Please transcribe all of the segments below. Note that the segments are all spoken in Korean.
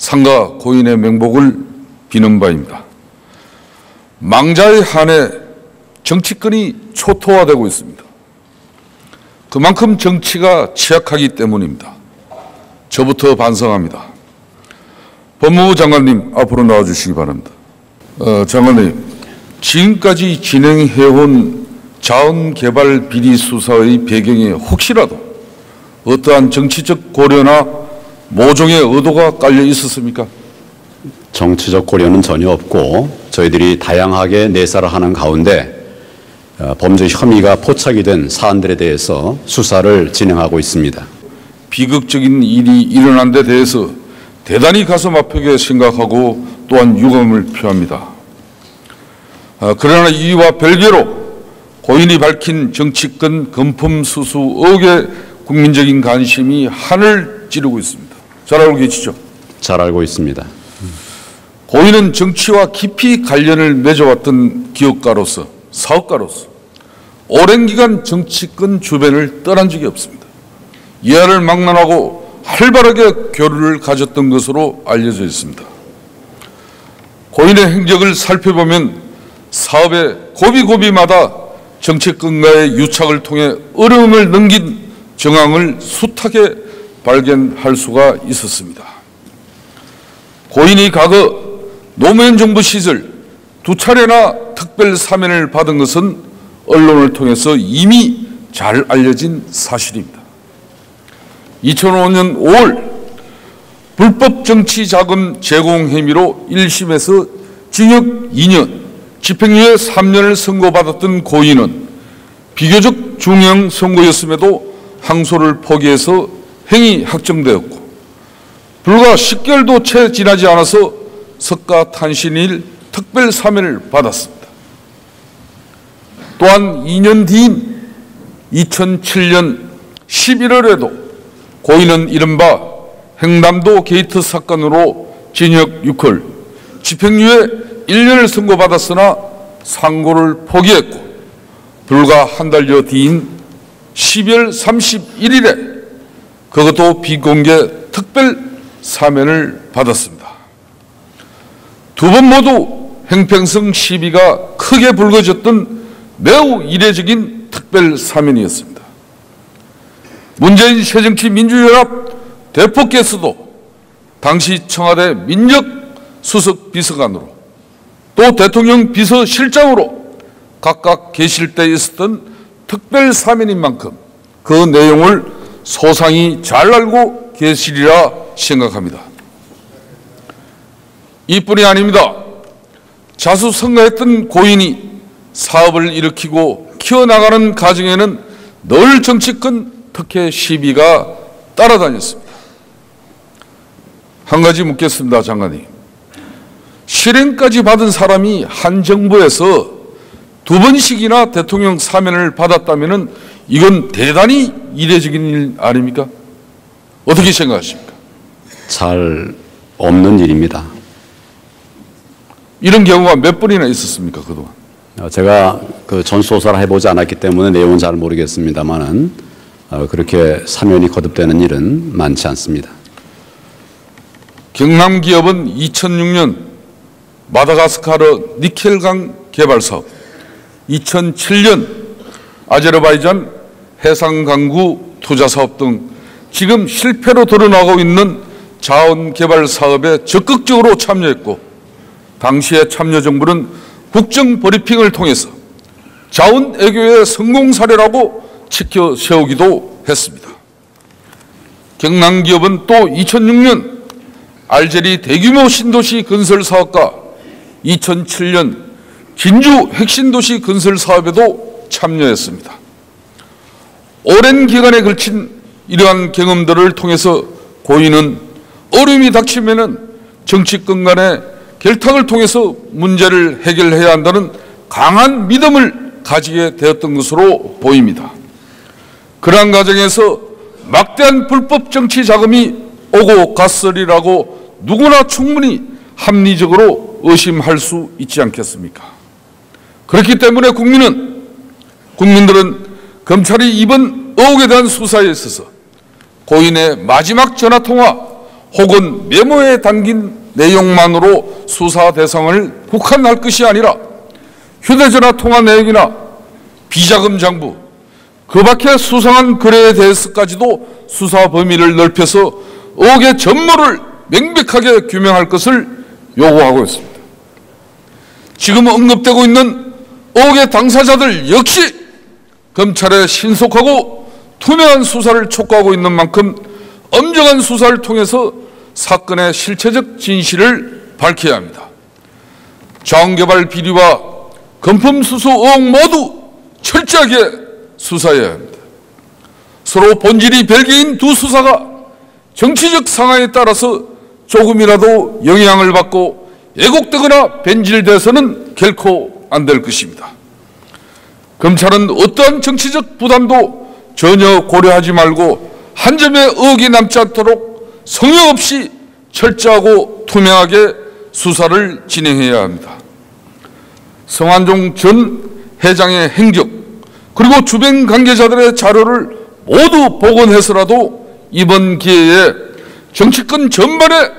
상가 고인의 명복을 비는 바입니다. 망자의 한해 정치권이 초토화되고 있습니다. 그만큼 정치가 취약하기 때문입니다. 저부터 반성합니다. 법무부 장관님 앞으로 나와주시기 바랍니다. 장관님, 지금까지 진행해온 자원개발 비리 수사의 배경에 혹시라도 어떠한 정치적 고려나 모종의 의도가 깔려 있었습니까? 정치적 고려는 전혀 없고 저희들이 다양하게 내사를 하는 가운데 범죄 혐의가 포착이 된 사안들에 대해서 수사를 진행하고 있습니다. 비극적인 일이 일어난 데 대해서 대단히 가슴 아프게 생각하고 또한 유감을 표합니다. 그러나 이와 별개로 고인이 밝힌 정치권 금품 수수 의혹에 국민적인 관심이 하늘 찌르고 있습니다. 잘 알고 계시죠? 잘 알고 있습니다. 고인은 정치와 깊이 관련을 맺어왔던 기업가로서, 사업가로서 오랜 기간 정치권 주변을 떠난 적이 없습니다. 이하를 막론하고 활발하게 교류를 가졌던 것으로 알려져 있습니다. 고인의 행적을 살펴보면 사업의 고비고비마다 정치권과의 유착을 통해 어려움을 넘긴 정황을 숱하게 발견할 수가 있었습니다. 고인이 과거 노무현 정부 시절 2차례나 특별 사면을 받은 것은 언론을 통해서 이미 잘 알려진 사실입니다. 2005년 5월 불법 정치 자금 제공 혐의로 1심에서 징역 2년, 집행유예 3년을 선고받았던 고인은 비교적 중형 선고였음에도 항소를 포기해서 행위 확정되었고 불과 10개월도 채 지나지 않아서 석가탄신일 특별 사면을 받았습니다. 또한 2년 뒤인 2007년 11월에도 고인은 이른바 행남도 게이트 사건으로 징역 6개월, 집행유예 1년을 선고받았으나 상고를 포기했고 불과 한 달여 뒤인 12월 31일에 그것도 비공개 특별 사면을 받았습니다. 두 번 모두 행평성 시비가 크게 불거졌던 매우 이례적인 특별 사면이었습니다. 문재인 새정치민주연합 대표께서도 당시 청와대 민정수석 비서관으로 또 대통령 비서실장으로 각각 계실 때 있었던 특별 사면인 만큼 그 내용을 소상히 잘 알고 계시리라 생각합니다. 이뿐이 아닙니다. 자수성가했던 고인이 사업을 일으키고 키워나가는 과정에는 늘 정치권 특혜 시비가 따라다녔습니다. 한 가지 묻겠습니다, 장관님. 실행까지 받은 사람이 한 정부에서 2번씩이나 대통령 사면을 받았다면 이건 대단히 이례적인 일 아닙니까? 어떻게 생각하십니까? 잘 없는 일입니다. 이런 경우가 몇 번이나 있었습니까, 그동안? 제가 그 전수조사를 해보지 않았기 때문에 내용은 잘 모르겠습니다만은 그렇게 사면이 거듭되는 일은 많지 않습니다. 경남기업은 2006년 마다가스카르 니켈강 개발 사업, 2007년 아제르바이잔 해상강구 투자 사업 등 지금 실패로 드러나고 있는 자원개발 사업에 적극적으로 참여했고 당시의 참여정부는 국정브리핑을 통해서 자원외교의 성공 사례라고 지켜 세우기도 했습니다. 경남기업은 또 2006년 알제리 대규모 신도시 건설 사업과 2007년 진주 핵심도시 건설 사업에도 참여했습니다. 오랜 기간에 걸친 이러한 경험들을 통해서 고인은 어려움이 닥치면은 정치권 간의 결탁을 통해서 문제를 해결해야 한다는 강한 믿음을 가지게 되었던 것으로 보입니다. 그러한 과정에서 막대한 불법 정치 자금이 오고 갔으리라고 누구나 충분히 합리적으로 의심할 수 있지 않겠습니까? 그렇기 때문에 국민들은 검찰이 이번 의혹에 대한 수사에 있어서 고인의 마지막 전화통화 혹은 메모에 담긴 내용만으로 수사 대상을 국한할 것이 아니라 휴대전화 통화 내역이나 비자금 장부, 그 밖에 수상한 거래에 대해서까지도 수사 범위를 넓혀서 의혹의 전모를 명백하게 규명할 것을 요구하고 있습니다. 지금 언급되고 있는 의혹의 당사자들 역시 검찰의 신속하고 투명한 수사를 촉구하고 있는 만큼 엄정한 수사를 통해서 사건의 실체적 진실을 밝혀야 합니다. 자원개발 비리와 금품수수 의혹 모두 철저하게 수사해야 합니다. 서로 본질이 별개인 두 수사가 정치적 상황에 따라서 조금이라도 영향을 받고 왜곡되거나 변질돼서는 결코 안 될 것입니다. 검찰은 어떠한 정치적 부담도 전혀 고려하지 말고 한 점의 의혹이 남지 않도록 성역 없이 철저하고 투명하게 수사를 진행해야 합니다. 성완종 전 회장의 행적 그리고 주변 관계자들의 자료를 모두 복원해서라도 이번 기회에 정치권 전반의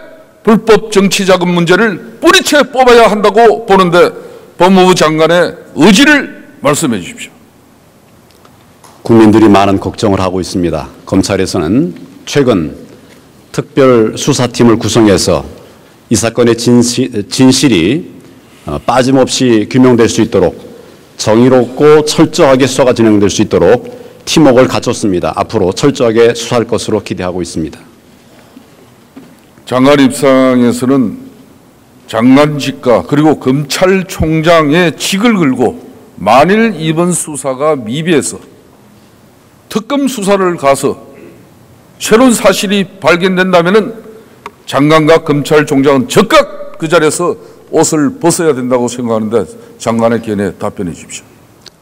불법 정치자금 문제를 뿌리채 뽑아야 한다고 보는데 법무부 장관의 의지를 말씀해 주십시오. 국민들이 많은 걱정을 하고 있습니다. 검찰에서는 최근 특별수사팀을 구성해서 이 사건의 진실이 빠짐없이 규명될 수 있도록 정의롭고 철저하게 수사가 진행될 수 있도록 팀워크를 갖췄습니다. 앞으로 철저하게 수사할 것으로 기대하고 있습니다. 장관 입장에서는 장관직과 그리고 검찰총장의 직을 걸고 만일 이번 수사가 미비해서 특검 수사를 가서 새로운 사실이 발견된다면 장관과 검찰총장은 즉각 그 자리에서 옷을 벗어야 된다고 생각하는데 장관의 견해에 답변해 주십시오.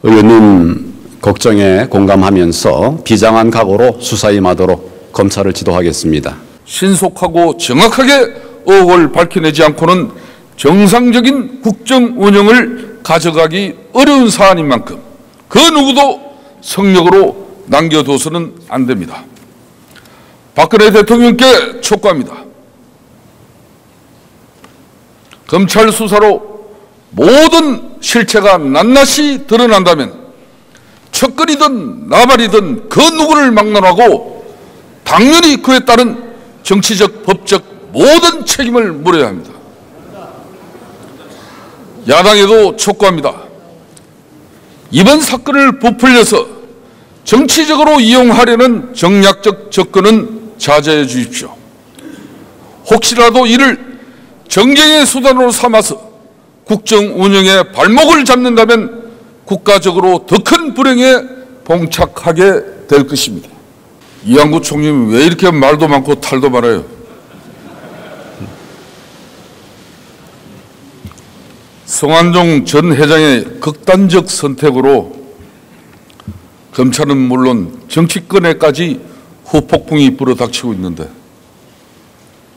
의원님 걱정에 공감하면서 비장한 각오로 수사에 임하도록 검찰을 지도하겠습니다. 신속하고 정확하게 의혹을 밝혀내지 않고는 정상적인 국정 운영을 가져가기 어려운 사안인 만큼 그 누구도 성역으로 남겨둬서는 안 됩니다. 박근혜 대통령께 촉구합니다. 검찰 수사로 모든 실체가 낱낱이 드러난다면 척걸이든 나발이든 그 누구를 막론하고 당연히 그에 따른 정치적, 법적 모든 책임을 물어야 합니다. 야당에도 촉구합니다. 이번 사건을 부풀려서 정치적으로 이용하려는 정략적 접근은 자제해 주십시오. 혹시라도 이를 정쟁의 수단으로 삼아서 국정 운영에 발목을 잡는다면 국가적으로 더 큰 불행에 봉착하게 될 것입니다. 이한구 총리는 왜 이렇게 말도 많고 탈도 많아요? 성완종 전 회장의 극단적 선택으로 검찰은 물론 정치권에까지 후폭풍이 불어닥치고 있는데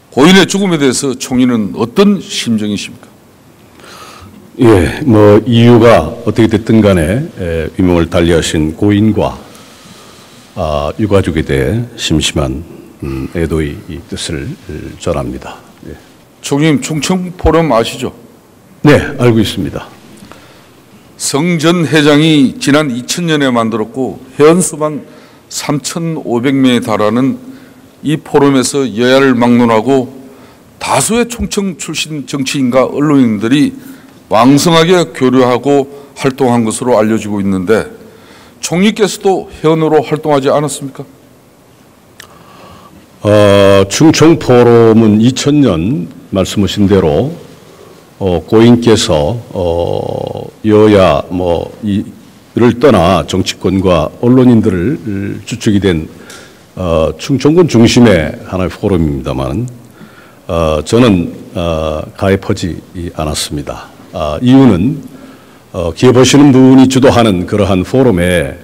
고인의 죽음에 대해서 총리는 어떤 심정이십니까? 예, 이유가 어떻게 됐든 간에 위명을 달리하신 고인과 유가족에 대해 심심한 애도의 뜻을 전합니다. 예. 총리님 충청 포럼 아시죠? 네, 알고 있습니다. 성 전 회장이 지난 2000년에 만들었고 회원수만 3,500명에 달하는 이 포럼에서 여야를 막론하고 다수의 충청 출신 정치인과 언론인들이 왕성하게 교류하고 활동한 것으로 알려지고 있는데 총리께서도 회원으로 활동하지 않았습니까? 충청 포럼은 2000년 말씀하신 대로 고인께서 여야 이를 떠나 정치권과 언론인들을 주축이 된 충청권 중심의 하나의 포럼입니다만 저는 가입하지 않았습니다. 이유는 기업하시는 분이 주도하는 그러한 포럼에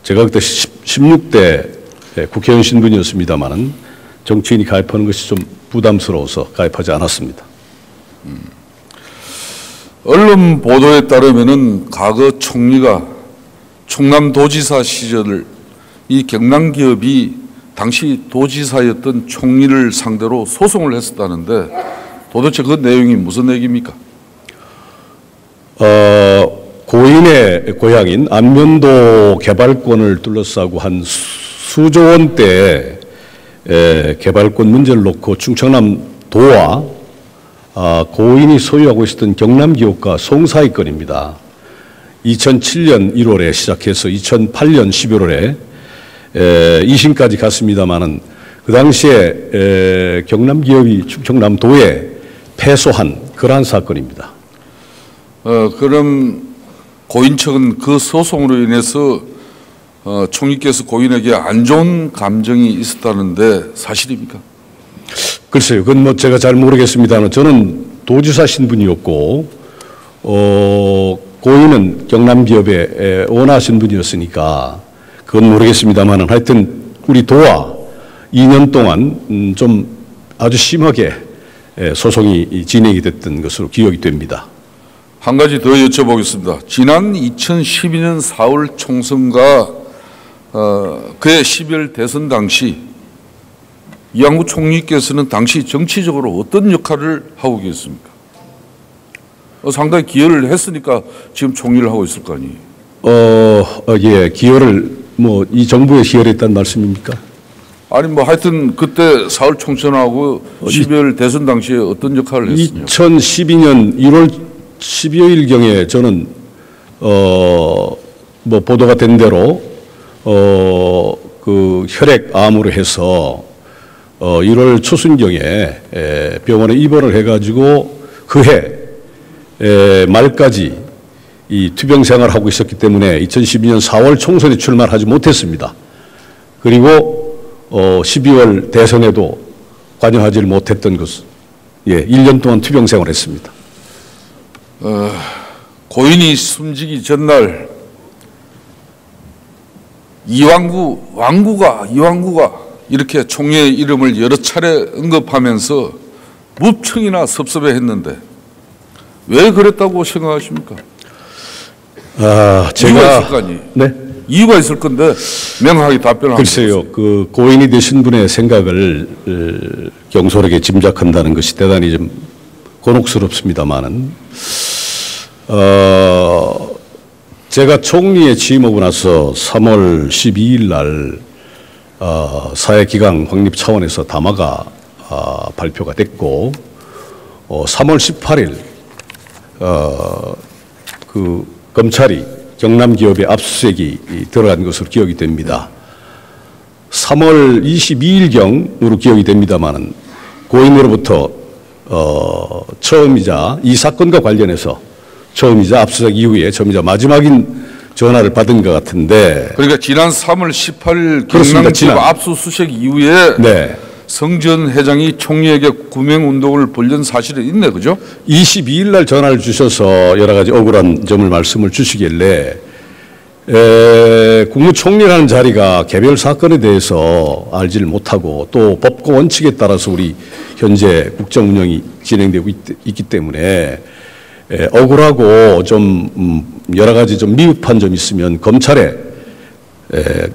제가 그때 16대 국회의원 신분이었습니다만 정치인이 가입하는 것이 좀 부담스러워서 가입하지 않았습니다. 언론 보도에 따르면은 과거 총리가 충남도지사 시절 이 경남 기업이 당시 도지사였던 총리를 상대로 소송을 했었다는데 도대체 그 내용이 무슨 얘기입니까? 고인의 고향인 안면도 개발권을 둘러싸고 한 수조 원대의 개발권 문제를 놓고 충청남도와 고인이 소유하고 있었던 경남기업과 송사의 건입니다. 2007년 1월에 시작해서 2008년 11월에 2심까지 갔습니다마는 그 당시에 경남기업이 충청남도에 패소한 그러한 사건입니다. 그럼 고인 측은 그 소송으로 인해서 총리께서 고인에게 안 좋은 감정이 있었다는데 사실입니까? 글쎄요, 그건 뭐 제가 잘 모르겠습니다만 저는 도지사 신분이었고 고인은 경남기업에 원하신 분이었으니까 그건 모르겠습니다만 하여튼 우리 도와 2년 동안 좀 아주 심하게 소송이 진행이 됐던 것으로 기억이 됩니다. 한 가지 더 여쭤보겠습니다. 지난 2012년 4월 총선과 그해 12월 대선 당시 이완구 총리께서는 당시 정치적으로 어떤 역할을 하고 계십니까? 상당히 기여를 했으니까 지금 총리를 하고 있을 거 아니에요? 예, 기여를 뭐 이 정부에 기여를 했다는 말씀입니까? 아니 뭐 하여튼 그때 4월 총선하고 12월 대선 당시에 어떤 역할을 했습니까? 2012년 1월 12일경에 저는 뭐 보도가 된 대로 그 혈액암으로 해서 1월 초순경에 병원에 입원을 해가지고 그해 말까지 이 투병 생활을 하고 있었기 때문에 2012년 4월 총선에 출마를 하지 못했습니다. 그리고 12월 대선에도 관여하지를 못했던 것은 1년 동안 투병 생활을 했습니다. 고인이 숨지기 전날 이완구가 이렇게 총리의 이름을 여러 차례 언급하면서 무척이나 섭섭해했는데 왜 그랬다고 생각하십니까? 제가 이유가 있을 거 아니에요? 네? 이유가 있을 건데 명확하게 답변을 글쎄요, 그 고인이 되신 분의 생각을 경솔하게 짐작한다는 것이 대단히 좀 곤혹스럽습니다만은 제가 총리에 취임하고 나서 3월 12일 날 사회기강 확립 차원에서 담화가 발표가 됐고 3월 18일 그 검찰이 경남기업의 압수수색이 들어간 것으로 기억이 됩니다. 3월 22일경으로 기억이 됩니다만은 고인으로부터 처음이자 이 사건과 관련해서 처음이자 압수수색 이후에 처음이자 마지막인 전화를 받은 것 같은데. 그러니까 지난 3월 18일 그렇습니다. 경남지법 압수수색 이후에 네. 성 전 회장이 총리에게 구명운동을 벌린 사실이 있네, 그죠? 22일 날 전화를 주셔서 여러 가지 억울한 점을 말씀을 주시길래 국무총리라는 자리가 개별 사건에 대해서 알지를 못하고 또 법과 원칙에 따라서 우리 현재 국정 운영이 진행되고 있기 때문에 억울하고 좀 여러 가지 좀 미흡한 점이 있으면 검찰에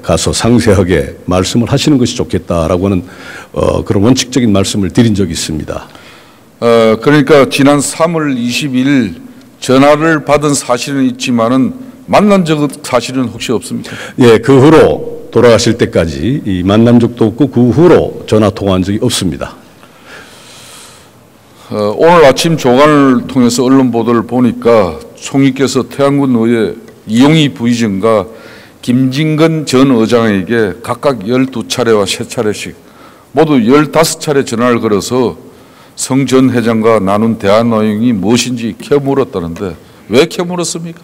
가서 상세하게 말씀을 하시는 것이 좋겠다라고 하는 그런 원칙적인 말씀을 드린 적이 있습니다. 그러니까 지난 3월 20일 전화를 받은 사실은 있지만은 만난 적 사실은 혹시 없습니까? 예, 그 후로 돌아가실 때까지 이 만난 적도 없고 그 후로 전화 통화한 적이 없습니다. 오늘 아침 조간을 통해서 언론 보도를 보니까 총리께서 태안군 의회 이용희 부의장과 김진건 전 의장에게 각각 12차례와 3차례씩 모두 15차례 전화를 걸어서 성 전 회장과 나눈 대화 내용이 무엇인지 캐물었다는데 왜 캐물었습니까?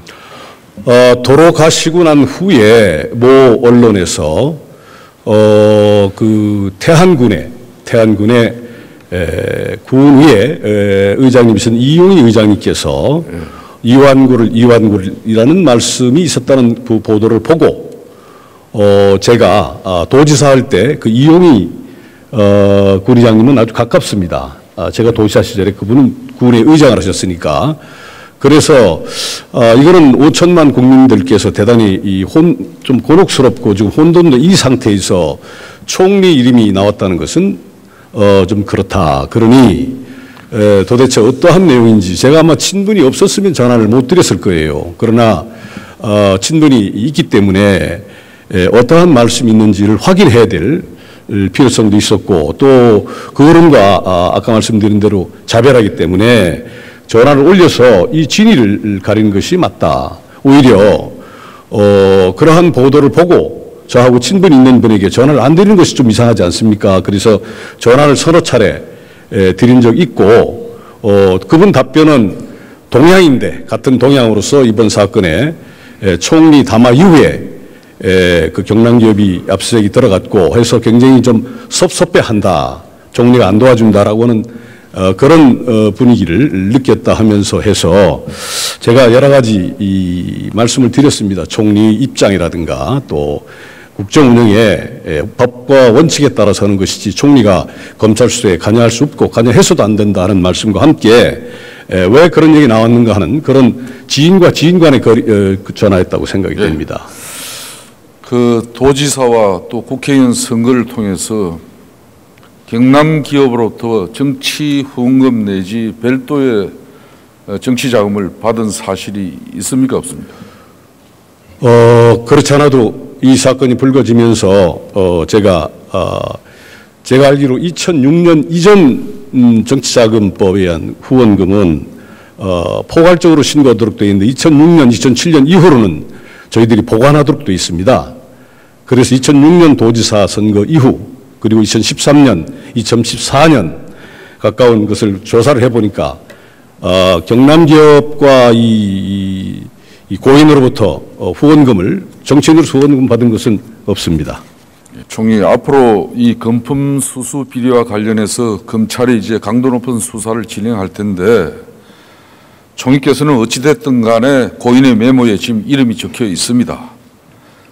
돌아가시고 난 후에 모 언론에서 그 태안군의 군의회 의장님이신 이용희 의장님께서 이완구이라는 말씀이 있었다는 그 보도를 보고 제가 도지사 할 때 그 이용희 군의장님은 아주 가깝습니다. 제가 도지사 시절에 그분은 군의 의장을 하셨으니까 그래서 이거는 5천만 국민들께서 대단히 좀 곤혹스럽고 지금 혼돈된 이 상태에서 총리 이름이 나왔다는 것은 좀 그렇다. 그러니 도대체 어떠한 내용인지 제가 아마 친분이 없었으면 전화를 못 드렸을 거예요. 그러나 친분이 있기 때문에 어떠한 말씀이 있는지를 확인해야 될 필요성도 있었고 또 그 어른과 아까 말씀드린 대로 자별하기 때문에 전화를 올려서 이 진위를 가리는 것이 맞다. 오히려 그러한 보도를 보고 저하고 친분이 있는 분에게 전화를 안 드리는 것이 좀 이상하지 않습니까? 그래서 전화를 서너 차례 드린 적 있고 그분 답변은 동양인데 같은 동양으로서 이번 사건에 총리 담화 이후에 그 경남기업이 압수수색이 들어갔고 해서 굉장히 좀 섭섭해한다. 총리가 안 도와준다라고 하는 그런 분위기를 느꼈다 하면서 해서 제가 여러 가지 이 말씀을 드렸습니다. 총리 입장이라든가 또 국정 운영에 법과 원칙에 따라서 하는 것이지 총리가 검찰 수사에 관여할 수 없고 관여해서도 안 된다는 말씀과 함께 왜 그런 얘기 나왔는가 하는 그런 지인과 지인 간의 전화였다고 생각이 됩니다. 그 도지사와 또 국회의원 선거를 통해서 경남 기업으로부터 정치 후원금 내지 별도의 정치 자금을 받은 사실이 있습니까 없습니까? 그렇지 않아도 이 사건이 불거지면서 제가 알기로 2006년 이전 정치자금법에 의한 후원금은 포괄적으로 신고하도록 되어 있는데 2006년, 2007년 이후로는 저희들이 보관하도록 되어 있습니다. 그래서 2006년 도지사 선거 이후 그리고 2013년, 2014년 가까운 것을 조사를 해보니까 경남기업과 이 고인으로부터 후원금을 정치인으로서 후원금 받은 것은 없습니다. 총리, 앞으로 이 금품 수수 비리와 관련해서 검찰이 이제 강도 높은 수사를 진행할 텐데 총리께서는 어찌됐든 간에 고인의 메모에 지금 이름이 적혀 있습니다.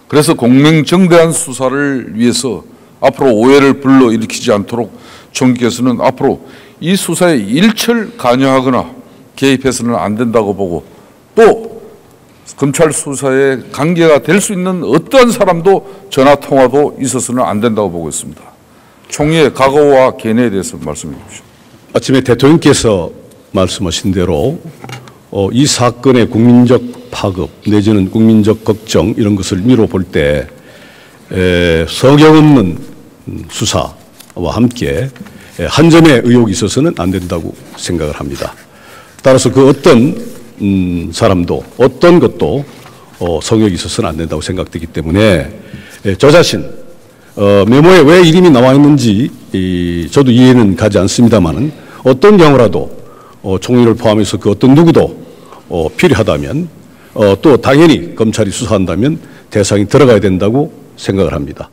그래서 공명정대한 수사를 위해서 앞으로 오해를 불러일으키지 않도록 총리께서는 앞으로 이 수사에 일철 관여하거나 개입해서는 안 된다고 보고 또 검찰 수사에 관계가 될 수 있는 어떠한 사람도 전화 통화도 있어서는 안 된다고 보고 있습니다. 총리의 각오와 견해에 대해서 말씀해 주십시오. 아침에 대통령께서 말씀하신 대로 이 사건의 국민적 파급 내지는 국민적 걱정 이런 것을 미뤄볼 때 성경 없는 수사와 함께 한 점의 의혹이 있어서는 안 된다고 생각을 합니다. 따라서 그 어떤 사람도 어떤 것도 성역이 있어서는 안 된다고 생각되기 때문에 저 자신 메모에 왜 이름이 나와 있는지 저도 이해는 가지 않습니다만은 어떤 경우라도 총리를 포함해서 그 어떤 누구도 필요하다면 또 당연히 검찰이 수사한다면 대상이 들어가야 된다고 생각을 합니다.